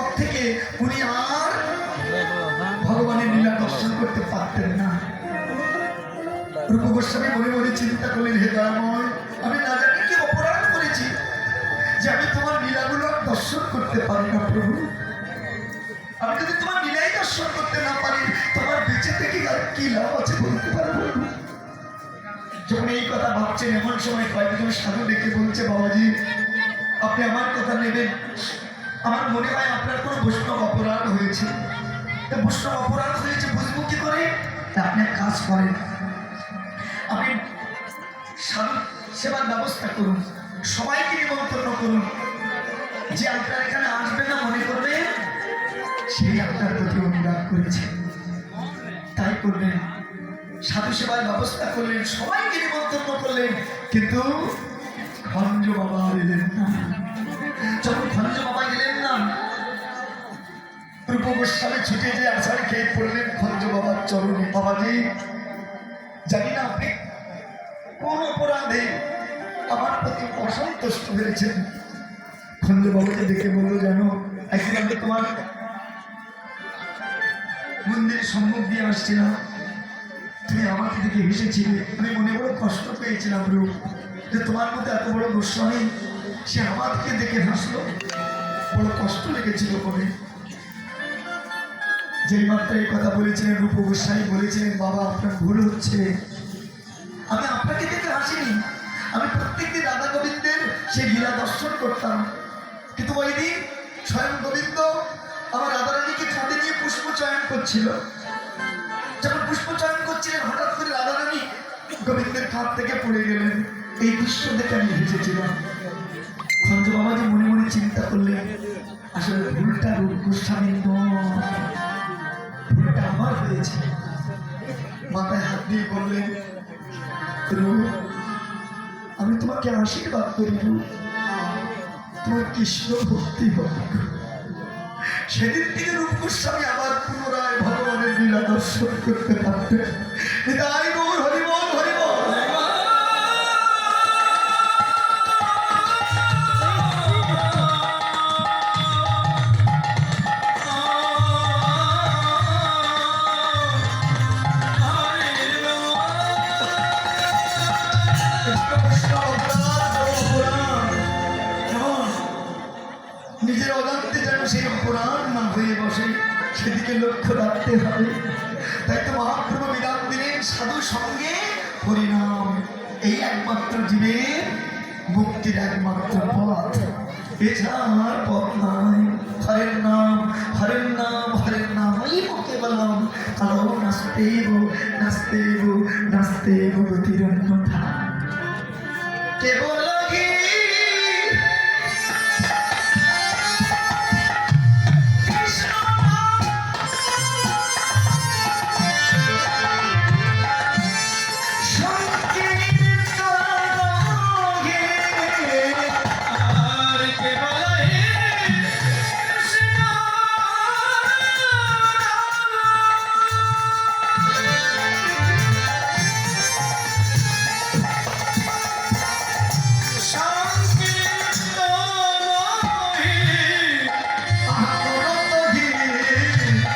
পর থেকে উনি আর ভগবানের লীলা দর্শন করতে পারতেন না। রূপ গোস্বামী মনে মনে চিন্তা করলেন, হে দয়াময়, আমি না জানি কি অপরাধ করেছি যে আমি তোমার লীলাগুলো দর্শন করতে পারি না প্রভু। আমি যদি তোমার লীলাই দর্শন করতে না পারি, তোমার বেঁচে থেকে আর কি লাভ আছে বলতে পারবো। যখন এই কথা ভাবছেন, এমন সময় কয়েকজন সাধু ডেকে বলছে, বাবাজি আপনি আমার কথা নেবেন, আমার মনে হয় আপনার কোনো বৈষ্ণব অপরাধ হয়েছে। বৈষ্ণব অপরাধ হয়েছে বুঝবো কি করে? আপনি এক কাজ করেন, আপনি সাধু সেবার ব্যবস্থা করুন, সবাইকে নিমন্ত্রণ করুন, যে আপনার এখানে আসবে না মনে করবে সেই আপনার প্রতি অনুরাগ করেছে, তাই করলেন। সাধু সেবার ব্যবস্থা করলেন, সবাইকে নিমন্ত্রণ করলেন, কিন্তু খঞ্জ বাবা এলেন না। যখন খঞ্জ বাবা গেলেন না, রূপ গোস্বামী ছুটে যে আষাঢ় খেয়ে পড়লেন খঞ্জ বাবার চরণে। বাবাজি জানি না আপনি কোন অপরাধে আমার প্রতি অসন্তুষ্ট হয়েছেন। খঞ্জ বাবাকে দেখে বললো, জানো একদিন আমি তোমার মন্দিরের সম্মুখ দিয়ে আসছিলাম, তুমি আমাকে দেখে হেসেছিলে, আমি মনে বড় কষ্ট পেয়েছিলাম রূপ, যে তোমার মধ্যে এত বড় গোস্বামী সে আমাকে দেখে হাসলো, বড় কষ্ট লেগেছিল মনে। যেই মাত্র এই কথা বলেছিলেন রূপ গোস্বামী বলেছিলেন, বাবা আপনার ভুল হচ্ছে, আমি আপনাকে দেখে হাসিনি, আমি প্রত্যেকদিন রাধা গোবিন্দের সেই লীলা দর্শন করতাম, কিন্তু ওই দিন স্বয়ং গোবিন্দ আমার রাধারানীকে কাঁধে নিয়ে পুষ্প চয়ন করছিল। যখন পুষ্প চয়ন করছিলেন, হঠাৎ করে রাধারানী গোবিন্দের কাঁধ থেকে পড়ে গেলেন। এই দৃশ্য দেখে আমি হেসেছিলাম। খঞ্জ বাবাজি মনে মনে চিন্তা করলেন, আসলে ভুলটা রূপ গোস্বামীর নয়, ভুলটা আমার হয়েছে। মাথায় হাত দিয়ে বললেন, আমি তোমাকে আশীর্বাদ করি, তোমার কৃষ্ণ ভক্তি হোক। সেদিন থেকে রূপ গোস্বামী আবার পুনরায় ভগবানের লীলা দর্শন করতে পারতেন। হৃদয় গৌর হরিবল হরিবল। নিজের অজান্তে যেন সেই অপরাধ না হয়ে বসে, সেদিকে লক্ষ্য রাখতে হবে। তাই তো মহাপ্রভু বিধান দিলেন, সাধু সঙ্গে হরিনাম, এই একমাত্র জীবের মুক্তির একমাত্র পথ, এছাড়ার পথ নাই। হরের নাম হরের নাম হরের নাম এই মুখে বললাম, কালো নাচতেব নাচতেব নাচতেব গতির অন্যথা কেবল